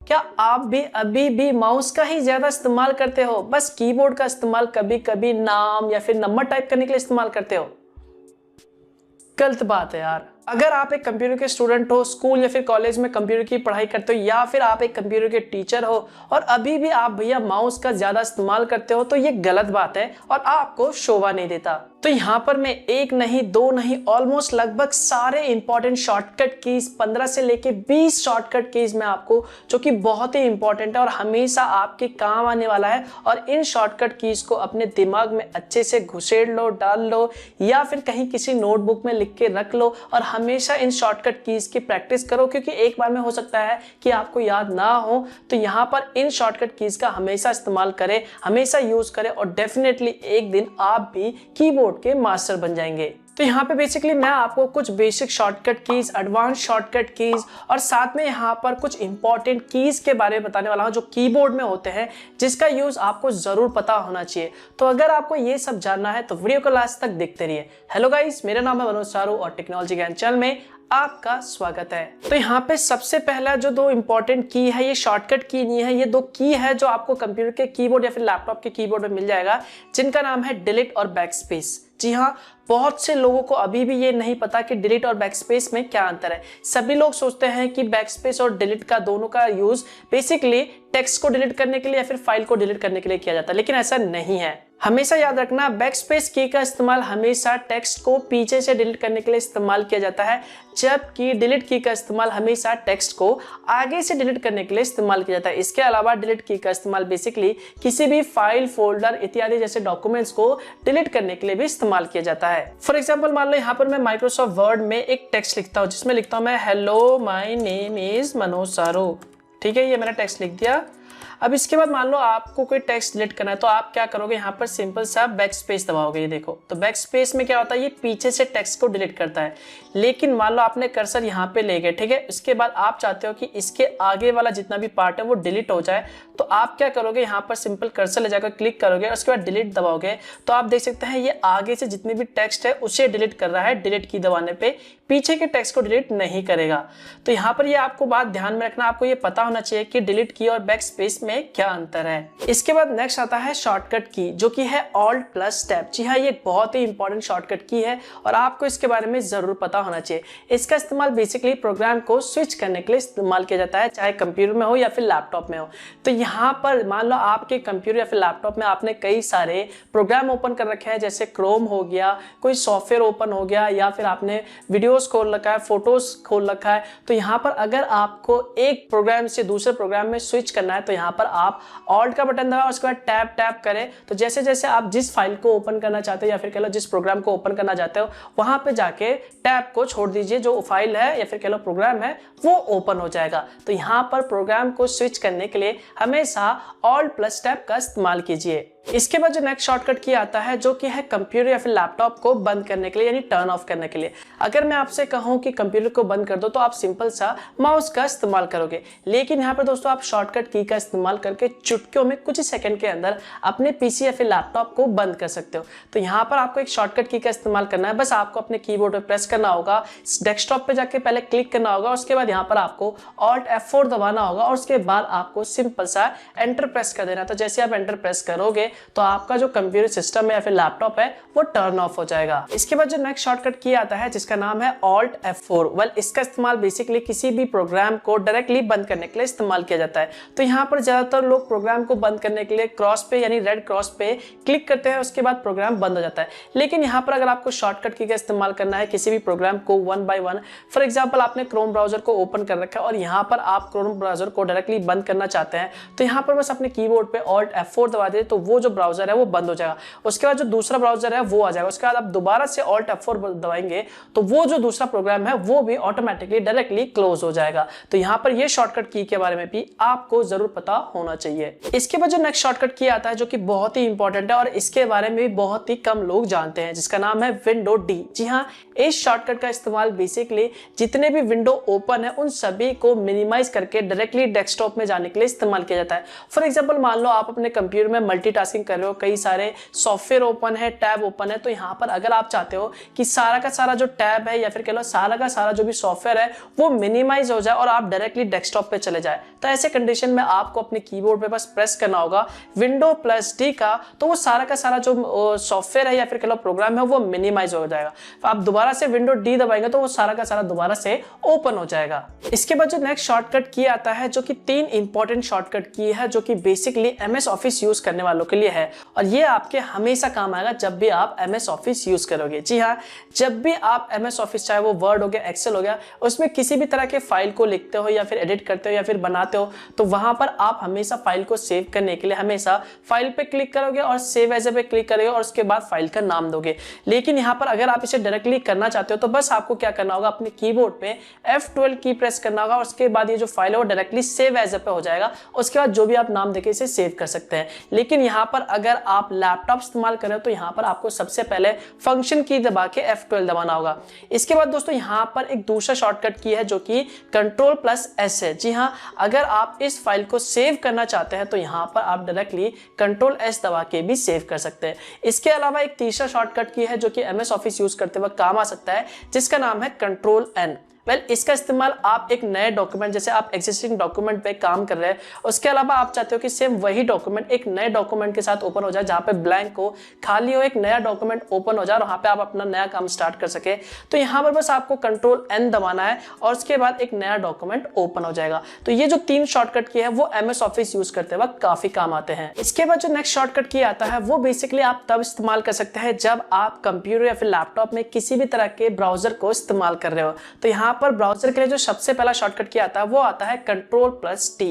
क्या आप भी अभी भी माउस का ही ज्यादा इस्तेमाल करते हो, बस कीबोर्ड का इस्तेमाल कभी कभी नाम या फिर नंबर टाइप करने के लिए इस्तेमाल करते हो? गलत बात है यार। अगर आप एक कंप्यूटर के स्टूडेंट हो, स्कूल या फिर कॉलेज में कंप्यूटर की पढ़ाई करते हो, या फिर आप एक कंप्यूटर के टीचर हो और अभी भी आप भैया माउस का ज्यादा इस्तेमाल करते हो, तो ये गलत बात है और आपको शोभा नहीं देता। तो यहाँ पर मैं एक नहीं दो नहीं ऑलमोस्ट लगभग सारे इंपॉर्टेंट शॉर्टकट कीज 15 से लेके 20 शॉर्टकट कीज में आपको, जो कि बहुत ही इंपॉर्टेंट है और हमेशा आपके काम आने वाला है, और इन शॉर्टकट कीज को अपने दिमाग में अच्छे से घुसेड़ लो, डाल लो, या फिर कहीं किसी नोटबुक में लिख के रख लो और हमेशा इन शॉर्टकट कीज की प्रैक्टिस करो, क्योंकि एक बार में हो सकता है कि आपको याद ना हो। तो यहाँ पर इन शॉर्टकट कीज का हमेशा इस्तेमाल करें, हमेशा यूज करें, और डेफिनेटली एक दिन आप भी कीबोर्ड के मास्टर बन जाएंगे। तो यहाँ पे बेसिकली मैं आपको कुछ basic shortcut keys, advance shortcut keys और साथ में यहाँ पर कुछ इंपॉर्टेंट कीज के बारे में बताने वाला हूँ जो कीबोर्ड में होते हैं, जिसका यूज आपको जरूर पता होना चाहिए। तो अगर आपको ये सब जानना है तो वीडियो को लास्ट तक देखते रहिए। हेलो गाइस, मेरा नाम है मनोज चारू और टेक्नोलॉजी ज्ञान चैनल में आपका स्वागत है। तो यहाँ पे सबसे पहला जो दो इंपॉर्टेंट की है, ये शॉर्टकट की नहीं है, ये दो की है जो आपको कंप्यूटर के कीबोर्ड या फिर लैपटॉप के कीबोर्ड में मिल जाएगा, जिनका नाम है डिलीट और बैकस्पेस। जी हाँ, बहुत से लोगों को अभी भी ये नहीं पता कि डिलीट और बैकस्पेस में क्या अंतर है। सभी लोग सोचते हैं कि बैकस्पेस और डिलीट का दोनों का यूज बेसिकली टेक्स्ट को डिलीट करने के लिए या फिर फाइल को डिलीट करने के लिए किया जाता है, लेकिन ऐसा नहीं है। हमेशा याद रखना, बैकस्पेस की का इस्तेमाल हमेशा टेक्स्ट को पीछे से डिलीट करने के लिए इस्तेमाल किया जाता है, जबकि डिलीट की का इस्तेमाल हमेशा टेक्स्ट को आगे से डिलीट करने के लिए इस्तेमाल किया जाता है। इसके अलावा डिलीट की का इस्तेमाल बेसिकली किसी भी फाइल, फोल्डर इत्यादि जैसे डॉक्यूमेंट्स को डिलीट करने के लिए भी इस्तेमाल किया जाता है। फॉर एग्जाम्पल मान लो यहाँ पर मैं माइक्रोसॉफ्ट वर्ड में एक टेक्स्ट लिखता हूँ, जिसमें लिखता हूँ मैं hello my name is Manoj Charu. ठीक है, ये मैंने टेक्स्ट लिख दिया। अब इसके बाद मान लो आपको कोई टेक्स्ट डिलीट करना है, तो आप क्या करोगे, यहाँ पर सिंपल सा बैक स्पेस दबाओगे। ये देखो, तो बैक स्पेस में क्या होता है, ये पीछे से टेक्स्ट को डिलीट करता है। लेकिन मान लो आपने कर्सर यहाँ पे ले गए, ठीक है, इसके बाद आप चाहते हो कि इसके आगे वाला जितना भी पार्ट है वो डिलीट हो जाए, तो आप क्या करोगे, यहाँ पर सिंपल कर्सर ले जाकर क्लिक करोगे और उसके बाद डिलीट दबाओगे। तो आप देख सकते हैं ये आगे से जितने भी टेक्स्ट है उसे डिलीट कर रहा है, डिलीट की दबाने पे, पीछे के टेक्स्ट को डिलीट नहीं करेगा। तो यहाँ पर ये आपको बात ध्यान में रखना, आपको ये पता होना चाहिए कि डिलीट की और बैक स्पेस में क्या अंतर है। इसके बाद नेक्स्ट आता है शॉर्टकट की, जो कि है ऑल्ट प्लस टैब। जी हाँ, ये एक बहुत ही इंपॉर्टेंट शॉर्टकट की है और आपको इसके बारे में जरूर पता होना चाहिए। इसका इस्तेमाल बेसिकली प्रोग्राम को स्विच करने के लिए इस्तेमाल किया जाता है, चाहे कंप्यूटर में हो या फिर लैपटॉप में हो। तो यहाँ पर मान लो आपके कंप्यूटर या फिर लैपटॉप में आपने कई सारे प्रोग्राम ओपन कर रखे हैं, जैसे क्रोम हो गया, कोई सॉफ्टवेयर ओपन हो गया, या फिर आपने वीडियोस खोल रखा है, फोटोज खोल रखा है। तो यहाँ पर अगर आपको एक प्रोग्राम से दूसरे प्रोग्राम में स्विच करना है, तो यहाँ पर आप ऑल्ट का बटन दबाएं, उसके बाद टैब टैब करें। तो जैसे जैसे आप जिस फाइल को ओपन करना चाहते हो या फिर कह लो जिस प्रोग्राम को ओपन करना चाहते हो, वहां पे जाके टैब को छोड़ दीजिए, जो फाइल है या फिर कह लो प्रोग्राम है वो ओपन हो जाएगा। तो यहाँ पर प्रोग्राम को स्विच करने के लिए हमेशा ऑल्ट प्लस टैब का इस्तेमाल कीजिए। इसके बाद जो नेक्स्ट शॉर्टकट की आता है, जो कि है कंप्यूटर या फिर लैपटॉप को बंद करने के लिए, यानी टर्न ऑफ करने के लिए। अगर मैं आपसे कहूं कि कंप्यूटर को बंद कर दो, तो आप सिंपल सा माउस का इस्तेमाल करोगे, लेकिन यहाँ पर दोस्तों आप शॉर्टकट की का इस्तेमाल करके चुटकियों में कुछ ही सेकंड के अंदर अपने पीसी या फिर लैपटॉप को बंद कर सकते हो। तो यहाँ पर आपको एक शॉर्टकट की का इस्तेमाल करना है, बस आपको अपने कीबोर्ड पर प्रेस करना होगा, डेस्कटॉप पे जाके पहले क्लिक करना होगा, उसके बाद यहाँ पर आपको ऑल्ट F4 दबाना होगा और उसके बाद आपको सिंपल सा एंटर प्रेस कर देना। तो जैसे आप एंटर प्रेस करोगे तो आपका जो कंप्यूटर सिस्टम है या फिर लैपटॉप है वो टर्न ऑफ हो जाएगा। इसके बाद जो नेक्स्ट शॉर्टकट की आता है, जिसका नाम है ऑल्ट F4। वेल, इसका इस्तेमाल बेसिकली किसी भी प्रोग्राम को डायरेक्टली बंद करने के लिए इस्तेमाल किया जाता है। तो यहाँ पर ज्यादातर लोग प्रोग्राम को बंद करने के लिए क्रॉस पे यानी रेड क्रॉस पे क्लिक करते हैं, उसके बाद प्रोग्राम बंद हो जाता है। लेकिन यहाँ पर अगर आपको शॉर्टकट की का इस्तेमाल करना है किसी भी प्रोग्राम को one by one, for example आपने क्रोम ब्राउजर को ओपन कर रखा है और यहाँ पर आप क्रोम ब्राउजर को डायरेक्टली बंद करना चाहते हैं, तो यहाँ पर बस अपने कीबोर्ड पे ऑल्ट F4 दबा दे, तो वो जो ब्राउजर है वो बंद हो जाएगा। उसके बाद जो दूसरा ब्राउजर है वो आ जाएगा। उसके बाद आप दोबारा से ऑल्ट F4 दबाएंगे तो वो जो दूसरा प्रोग्राम है वो भी ऑटोमेटिकली डायरेक्टली क्लोज हो जाएगा। तो यहाँ पर ये शॉर्टकट की के बारे में भी आपको जरूर पता होना चाहिए। इसके बाद जो नेक्स्ट शॉर्टकट की आता है, जो कि बहुत ही इंपॉर्टेंट है और इसके बारे में भी बहुत ही कम लोग जानते हैं, जिसका नाम है विंडो डी। जी हाँ, इस शॉर्टकट का इस्तेमाल बेसिकली जितने भी विंडो ओपन है उन सभी को मिनिमाइज करके डायरेक्टली डेस्कटॉप में जाने के लिए इस्तेमाल किया जाता है। फॉर एग्जांपल मान लो आप अपने कंप्यूटर में मल्टीटास्किंग मल्टीटास्किंग कर रहे हो, कई सारे सॉफ्टवेयर ओपन है, टैब ओपन है, तो यहाँ पर अगर आप चाहते हो कि सारा का सारा जो टैब है या फिर कह लो सारा का सारा जो भी सॉफ्टवेयर है वो मिनिमाइज हो जाए और आप डायरेक्टली डेस्कटॉप पे चले जाए, तो ऐसे कंडीशन में आपको अपने कीबोर्ड पे बस प्रेस करना होगा विंडो प्लस डी का, तो वो सारा का सारा जो सॉफ्टवेयर है या फिर कह लो प्रोग्राम है वो मिनिमाइज हो जाएगा। तो आप दोबारा से विंडो डी दबाएंगे तो वो सारा का सारा दोबारा से ओपन हो जाएगा। इसके बाद जो नेक्स्ट शॉर्टकट की आता है जो कि 3 इंपॉर्टेंट शॉर्टकट की है जो कि बेसिकली एमएस ऑफिस यूज करने वालों के लिए है, और ये आपके हमेशा काम आएगा जब भी आप एमएस ऑफिस यूज करोगे। जी हाँ, जब भी आप एमएस ऑफिस, चाहे वो वर्ड हो गया, एक्सेल हो गया, उसमें किसी भी तरह के फाइल को लिखते हो या फिर एडिट करते हो या फिर बनाते हो, तो वहां पर आप हमेशा फाइल को सेव करने के लिए हमेशा फाइल पे क्लिक करोगे और सेव एज पे क्लिक करोगे और उसके बाद फाइल का नाम दोगे। लेकिन यहाँ पर अगर आप इसे डायरेक्टली करना चाहते हो तो बस आपको क्या करना होगा, अपने कीबोर्ड पे F12 की प्रेस करना होगा और उसके बाद ये जो फाइल है वो डायरेक्टली सेव एज पे हो जाएगा। उसके बाद जो भी आप नाम देके इसे सेव कर सकते हैं। लेकिन यहाँ पर अगर आप लैपटॉप इस्तेमाल कर रहे हो तो यहाँ पर आपको सबसे पहले फंक्शन की दबा के F12 दबाना होगा। इसके बाद दोस्तों यहाँ पर एक दूसरा शॉर्टकट की है जो कि Ctrl+S है। जी हाँ, अगर आप इस फाइल को सेव करना चाहते हैं तो यहाँ पर आप डायरेक्टली Ctrl+S दबा के भी सेव कर सकते हैं। इसके अलावा एक तीसरा शॉर्टकट की है जो कि एमएस ऑफिस यूज करते वक्त काम आ सकता है, जिसका नाम है Ctrl+N। इसका इस्तेमाल आप एक नए डॉक्यूमेंट, जैसे आप एग्जिस्टिंग डॉक्यूमेंट पे काम कर रहे हैं, उसके अलावा आप चाहते हो कि सेम वही डॉक्यूमेंट एक नए डॉक्यूमेंट के साथ ओपन हो जाए, जहां पे ब्लैंक हो, खाली हो, एक नया डॉक्यूमेंट ओपन हो जाए और वहां पे आप अपना नया काम स्टार्ट कर सके, तो यहाँ पर बस आपको Ctrl+N दबाना है और उसके बाद एक नया डॉक्यूमेंट ओपन हो जाएगा। तो ये जो 3 शॉर्टकट की है वो एमएस ऑफिस यूज करते वक्त काफी काम आते हैं। इसके बाद जो नेक्स्ट शॉर्टकट की आता है वो बेसिकली आप तब इस्तेमाल कर सकते हैं जब आप कंप्यूटर या फिर लैपटॉप में किसी भी तरह के ब्राउजर को इस्तेमाल कर रहे हो। तो यहाँ पर ब्राउजर के लिए जो सबसे पहला शॉर्टकट की आता है वो आता है Ctrl+T।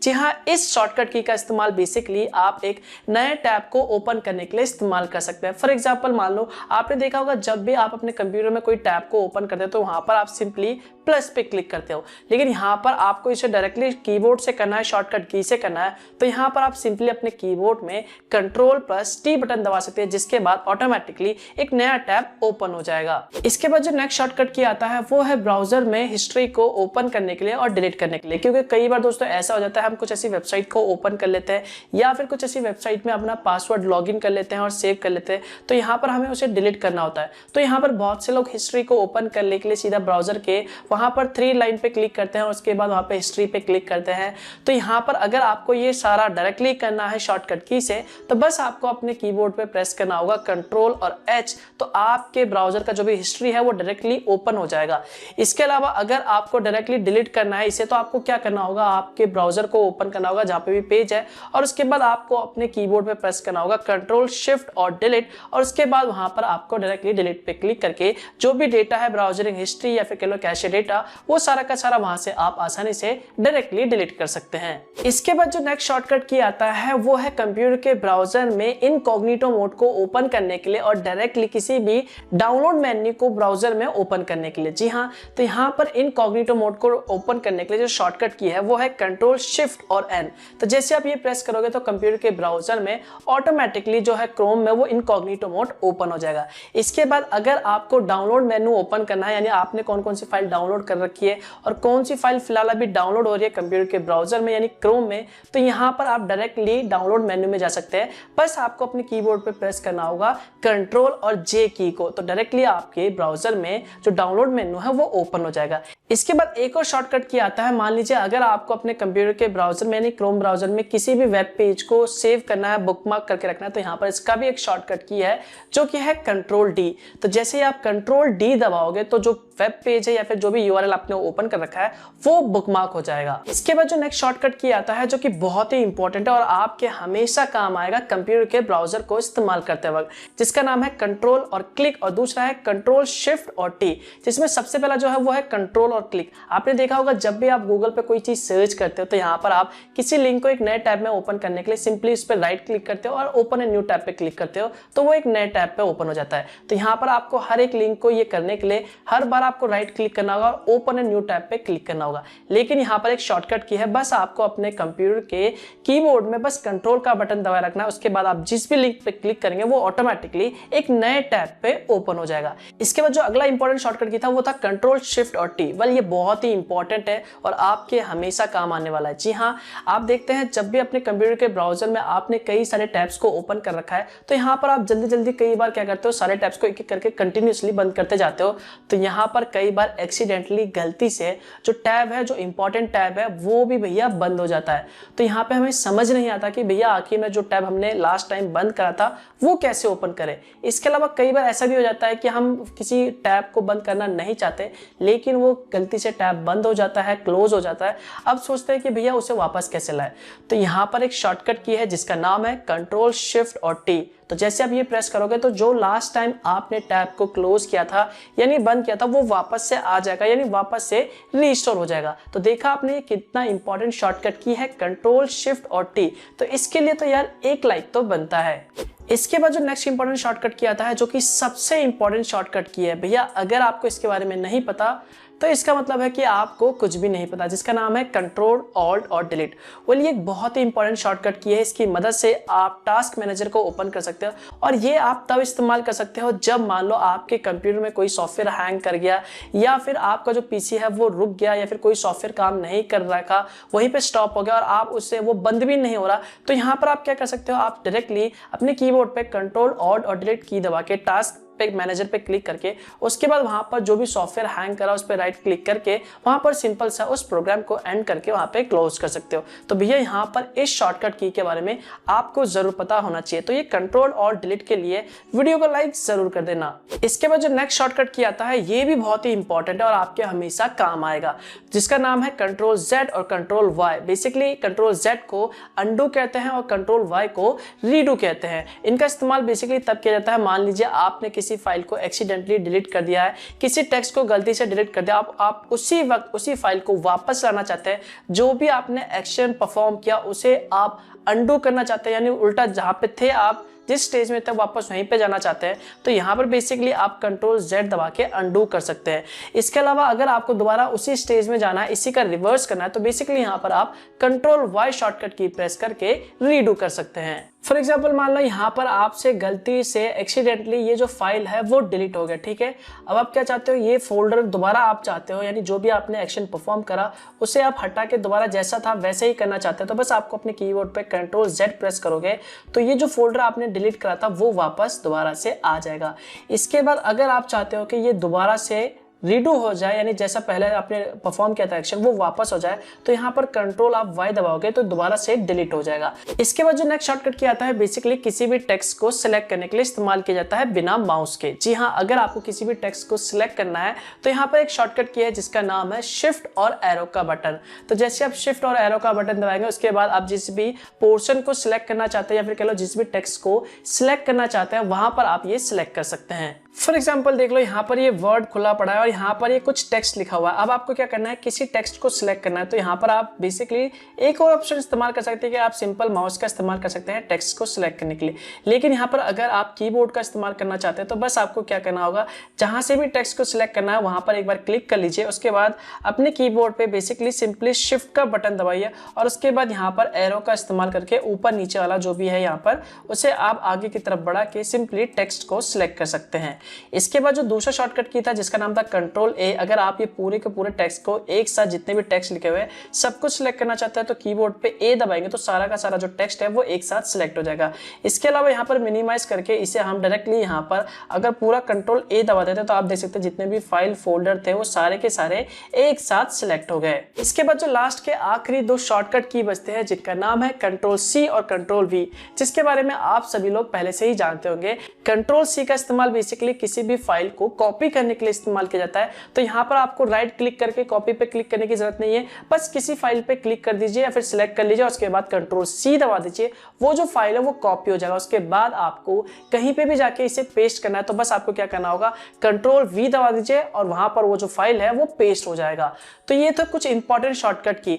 जी हाँ, इस शॉर्टकट की का इस्तेमाल बेसिकली आप एक नए टैब को ओपन करने के लिए इस्तेमाल कर सकते हैं। फॉर एग्जांपल, मान लो आपने देखा होगा जब भी आप अपने कंप्यूटर में कोई टैब को ओपन करते हो तो वहां पर आप सिंपली प्लस पे क्लिक करते हो, लेकिन यहाँ पर आपको इसे डायरेक्टली कीबोर्ड से करना है, शॉर्टकट की से करना है, तो यहाँ पर आप सिंपली अपने कीबोर्ड में Ctrl+T बटन दबा सकते हैं, जिसके बाद ऑटोमेटिकली एक नया टैब ओपन हो जाएगा। इसके बाद जो नेक्स्ट शॉर्टकट की आता है वो है ब्राउजर में हिस्ट्री को ओपन करने के लिए और डिलीट करने के लिए, क्योंकि कई बार दोस्तों ऐसा हो जाता है हम कुछ ऐसी वेबसाइट को ओपन कर लेते हैं या फिर कुछ ऐसी वेबसाइट में अपना पासवर्ड लॉगिन कर लेते हैं और सेव कर लेते हैं, तो यहाँ पर हमें उसे डिलीट करना होता है। तो यहाँ पर बहुत से लोग हिस्ट्री को ओपन करने के लिए सीधा ब्राउजर के वहां पर 3 लाइन पे क्लिक करते हैं और उसके बाद वहां पे हिस्ट्री पे क्लिक करते हैं। तो यहाँ पर अगर आपको ये सारा डायरेक्टली करना है शॉर्टकट की से, तो बस आपको अपने कीबोर्ड पे प्रेस करना होगा Ctrl और H, तो आपके ब्राउजर का जो भी हिस्ट्री है वो डायरेक्टली ओपन हो जाएगा। इसके अलावा अगर आपको डायरेक्टली डिलीट करना है इसे, तो आपको क्या करना होगा, आपके ब्राउजर को ओपन करना होगा जहां पे भी पेज है और उसके बाद आपको अपने कीबोर्ड पे प्रेस करना होगा Ctrl Shift और डिलीट, और उसके बाद वहां पर आपको डायरेक्टली डिलीट पे क्लिक करके जो भी डेटा है, ब्राउजरिंग हिस्ट्री या फिर कह लो कैशे डेटा, वो सारा का सारा वहां से आप आसानी से डायरेक्टली डिलीट कर सकते हैं। इसके बाद जो नेक्स्ट शॉर्टकट की आता है वो है कंप्यूटर के ब्राउजर में इनकॉग्निटो मोड को ओपन करने के लिए और डायरेक्टली किसी भी डाउनलोड मेन्यू को ब्राउजर में ओपन करने के लिए। जी हाँ, तो यहाँ पर इनकॉग्निटो मोड को ओपन करने के लिए जो शॉर्टकट की है वो है Ctrl Shift और N। तो जैसे आप ये प्रेस करोगे तो कंप्यूटर के ब्राउजर में ऑटोमेटिकली जो है क्रोम में वो इनकॉग्निटो मोड ओपन हो जाएगा। इसके बाद अगर आपको डाउनलोड मेन्यू ओपन करना है, यानी आपने कौन कौन सी फाइल डाउनलोड कर रखी है और कौन सी फाइल फिलहाल अभी डाउनलोड हो रही है कंप्यूटर के ब्राउजर में यानी क्रोम में, तो यहाँ पर आप डायरेक्टली डाउनलोड मेन्यू में जा सकते हैं। बस आपको अपने कीबोर्ड पे प्रेस करना होगा Ctrl और J की को, तो डायरेक्टली आपके ब्राउजर में जो डाउनलोड मेन्यू है वो ओपन हो जाएगा। इसके बाद एक और शॉर्टकट की आता है, मान लीजिए अगर आपको अपने कंप्यूटर के ब्राउजर में यानी क्रोम ब्राउजर में किसी भी वेब पेज को सेव करना है, बुकमार्क करके रखना है, तो यहाँ पर इसका भी एक शॉर्टकट की है जो कि है Ctrl D। तो जैसे ही आप Ctrl D दबाओगे तो जो वेब पेज है या फिर जो भी URL आपने ओपन कर रखा है वो बुकमार्क हो जाएगा। इसके बाद जो नेक्स्ट शॉर्टकट की आता है जो कि बहुत ही इंपॉर्टेंट है और आपके हमेशा काम आएगा कंप्यूटर के ब्राउजर को इस्तेमाल करते वक्त, जिसका नाम है कंट्रोल और क्लिक और दूसरा है Ctrl Shift और T, जिसमें सबसे पहला जो है वो है कंट्रोल और क्लिक। आपने देखा होगा जब भी आप गूगल पे कोई चीज सर्च करते हो तो यहाँ पर आप किसी लिंक को एक नए टैब में ओपन करने के लिए सिंपली उस पर राइट क्लिक करते हो और ओपन ए न्यू टैब पे क्लिक करते हो तो वो एक नए टैब पे ओपन हो जाता है। तो यहाँ पर आपको हर एक लिंक को ये करने के लिए हर बार आपको राइट क्लिक करना होगा और ओपन ए न्यू टैब पे क्लिक करना होगा। लेकिन यहाँ पर एक शॉर्टकट की है, बस आपको अपने कंप्यूटर के कीबोर्ड में बस कंट्रोल का बटन दबाए रखना है, उसके बाद आप जिस भी लिंक पे क्लिक करेंगे वो ऑटोमेटिकली एक नए टैब पे ओपन हो जाएगा। इसके बाद जो अगला इंपॉर्टेंट शॉर्टकट की था वो था Ctrl Shift और T। वेल ये बहुत ही इंपॉर्टेंट है और आपके हमेशा काम आने वाला है। जी हाँ, आप देखते हैं जब भी अपने कंप्यूटर के ब्राउजर में आपने कई सारे टैब्स को ओपन कर रखा है तो यहाँ पर आप जल्दी जल्दी कई बार क्या करते हो, सारे टैब्स को एक एक करके कंटिन्यूसली बंद करते जाते हो। तो यहाँ पर कई बार एक्सीडेंटली गलती से जो टैब है, जो इंपॉर्टेंट टैब है, वो भी भैया बंद हो जाता है। तो यहाँ पे हमें समझ नहीं आता कि भैया आखिर में जो टैब हमने लास्ट टाइम बंद करा था वो कैसे ओपन करें। इसके अलावा कई बार ऐसा भी हो जाता है कि हम किसी टैब को बंद करना नहीं चाहते लेकिन वो गलती से टैब बंद हो जाता है, क्लोज हो जाता है। अब सोचते हैं कि भैया उसे वापस कैसे लाए। तो यहाँ पर एक शॉर्टकट की है जिसका नाम है कंट्रोल शिफ्ट और टी। तो जैसे आप ये प्रेस करोगे तो जो लास्ट टाइम आपने टैब को क्लोज किया था यानी बंद किया था वो वापस से आ जाएगा, यानी वापस से रीस्टोर हो जाएगा। तो देखा आपने कितना इंपॉर्टेंट शॉर्टकट की है कंट्रोल शिफ्ट और टी। तो इसके लिए तो यार एक लाइक तो बनता है। इसके बाद जो नेक्स्ट इंपॉर्टेंट शॉर्टकट की आता है, जो कि सबसे इंपॉर्टेंट शॉर्टकट की है भैया, अगर आपको इसके बारे में नहीं पता तो इसका मतलब है कि आपको कुछ भी नहीं पता, जिसका नाम है कंट्रोल ऑल्ट और डिलीट। वो ये एक बहुत ही इंपॉर्टेंट शॉर्टकट की है। इसकी मदद से आप टास्क मैनेजर को ओपन कर सकते हो और ये आप तब इस्तेमाल कर सकते हो जब मान लो आपके कंप्यूटर में कोई सॉफ्टवेयर हैंग कर गया या फिर आपका जो पीसी है वो रुक गया या फिर कोई सॉफ्टवेयर काम नहीं कर रहा था, वहीं पे स्टॉप हो गया और आप उससे वो बंद भी नहीं हो रहा। तो यहाँ पर आप क्या कर सकते हो, आप डायरेक्टली अपने कीबोर्ड पे कंट्रोल ऑल्ट और डिलीट की दबा के टास्क मैनेजर पे क्लिक करके उसके बाद वहां पर जो भी सॉफ्टवेयर हैंग करा उस पर राइट क्लिक करके वहां पर सिंपल सा उस प्रोग्राम को एंड करके वहां पे क्लोज कर सकते हो। तो भैया यहाँ पर इस शॉर्टकट की के बारे में आपको जरूर पता होना चाहिए। तो ये कंट्रोल और डिलीट के लिए वीडियो को लाइक जरूर कर देना। इसके बाद जो नेक्स्ट शॉर्टकट की आता है ये भी बहुत ही इंपॉर्टेंट है और आपके हमेशा काम आएगा, जिसका नाम है कंट्रोल जेड और control Y. Basically control Z को अंडू कहते हैं और कंट्रोल वाई को रीडू कहते हैं। इनका इस्तेमाल बेसिकली तब किया जाता है, मान लीजिए आपने किसी फाइल को एक्सीडेंटली डिलीट कर दिया है, किसी टेक्स्ट को गलती से डिलीट कर दिया, आप उसी वक्त उसी फाइल को वापस लाना चाहते हैं। जो भी आपने एक्शन परफॉर्म किया उसे आप अंडू करना चाहते हैं, यानी उल्टा जहां पे थे आप जिस स्टेज में तक वापस वहीं पे जाना चाहते हैं। तो यहाँ पर बेसिकली आप कंट्रोल जेड दबा के अंडू कर सकते हैं। इसके अलावा अगर आपको दोबारा उसी स्टेज में जाना है, इसी का रिवर्स करना है, तो बेसिकली यहाँ पर आप कंट्रोल वाई शॉर्टकट की प्रेस करके रीडू कर सकते हैं। फॉर एग्जाम्पल मान लो यहाँ पर आपसे गलती से एक्सीडेंटली ये जो फाइल है वो डिलीट हो गया, ठीक है। अब आप क्या चाहते हो, ये फोल्डर दोबारा आप चाहते हो, यानी जो भी आपने एक्शन परफॉर्म करा उसे आप हटा के दोबारा जैसा था वैसे ही करना चाहते हो। तो बस आपको अपने कीबोर्ड पे कंट्रोल जेड प्रेस करोगे तो ये जो फोल्डर आपने डिलीट करा था वो वापस दोबारा से आ जाएगा। इसके बाद अगर आप चाहते हो कि ये दोबारा से रीडू हो जाए, यानी जैसा पहले आपने परफॉर्म किया था एक्शन वो वापस हो जाए, तो यहाँ पर कंट्रोल आप वाई दबाओगे तो दोबारा से डिलीट हो जाएगा। इसके बाद जो नेक्स्ट शॉर्टकट किया आता है बेसिकली किसी भी टेक्स्ट को सिलेक्ट करने के लिए इस्तेमाल किया जाता है बिना माउस के। जी हाँ, अगर आपको किसी भी टेक्स्ट को सिलेक्ट करना है तो यहाँ पर एक शॉर्टकट की है जिसका नाम है शिफ्ट और एरो का बटन। तो जैसे आप शिफ्ट और एरो का बटन दबाएंगे उसके बाद आप जिस भी पोर्शन को सिलेक्ट करना चाहते हैं या फिर कह लो जिस भी टेक्स्ट को सिलेक्ट करना चाहते हैं वहां पर आप ये सिलेक्ट कर सकते हैं। फॉर एग्जाम्पल देख लो यहाँ पर ये वर्ड खुला पड़ा है और यहाँ पर ये कुछ टेक्स्ट लिखा हुआ है। अब आपको क्या करना है, किसी टेक्स्ट को सिलेक्ट करना है। तो यहाँ पर आप बेसिकली एक और ऑप्शन इस्तेमाल कर सकते हैं कि आप सिंपल माउस का इस्तेमाल कर सकते हैं टेक्स्ट को सिलेक्ट करने के लिए। लेकिन यहाँ पर अगर आप कीबोर्ड का इस्तेमाल करना चाहते हैं तो बस आपको क्या करना होगा, जहाँ से भी टेक्स्ट को सिलेक्ट करना है वहाँ पर एक बार क्लिक कर लीजिए। उसके बाद अपने कीबोर्ड पे बेसिकली सिंपली शिफ्ट का बटन दबाइए और उसके बाद यहाँ पर एरो का इस्तेमाल करके ऊपर नीचे वाला जो भी है यहाँ पर उसे आप आगे की तरफ बढ़ा के सिंपली टेक्स्ट को सिलेक्ट कर सकते हैं। इसके बाद जो दूसरा शॉर्टकट की था जिसका नाम था कंट्रोल ए, अगर आप ये पूरे के पूरे टेक्स्ट को एक साथ जितने भी टेक्स्ट लिखे हुए हैं सब कुछ सिलेक्ट करना चाहते हैं तो कीबोर्ड पे ए दबाएंगे तो सारा का सारा जो टेक्स्ट है वो एक साथ सिलेक्ट हो जाएगा। इसके अलावा यहाँ पर मिनिमाइज करके इसे हम डायरेक्टली यहाँ पर अगर पूरा कंट्रोल ए दबा देते तो आप देख सकते हैं जितने भी फाइल फोल्डर थे वो सारे के सारे एक साथ सिलेक्ट हो गए। इसके बाद जो लास्ट के आखिरी दो शॉर्टकट की बचते हैं जिनका नाम है कंट्रोल सी और कंट्रोल वी, जिसके बारे में आप सभी लोग पहले से ही जानते होंगे। कंट्रोल सी का इस्तेमाल बेसिकली किसी भी फाइल को कॉपी करने के लिए इस्तेमाल किया जाता है। तो यहाँ पर आपको राइट क्लिक करके कॉपी पे क्लिक करने की जरूरत नहीं है, बस किसी फाइल पे क्लिक कर दीजिए या फिर सिलेक्ट कर लीजिए, उसके बाद कंट्रोल सी दबा दीजिए, वो जो फाइल है वो कॉपी हो जाएगा। उसके बाद आपको कहीं पे भी जाके इसे पेस्ट करना है तो बस आपको क्या करना होगा, कंट्रोल वी दबा दीजिए और वहां पर वो जो फाइल है वो पेस्ट हो जाएगा। तो ये तो कुछ इंपॉर्टेंट शॉर्टकट की।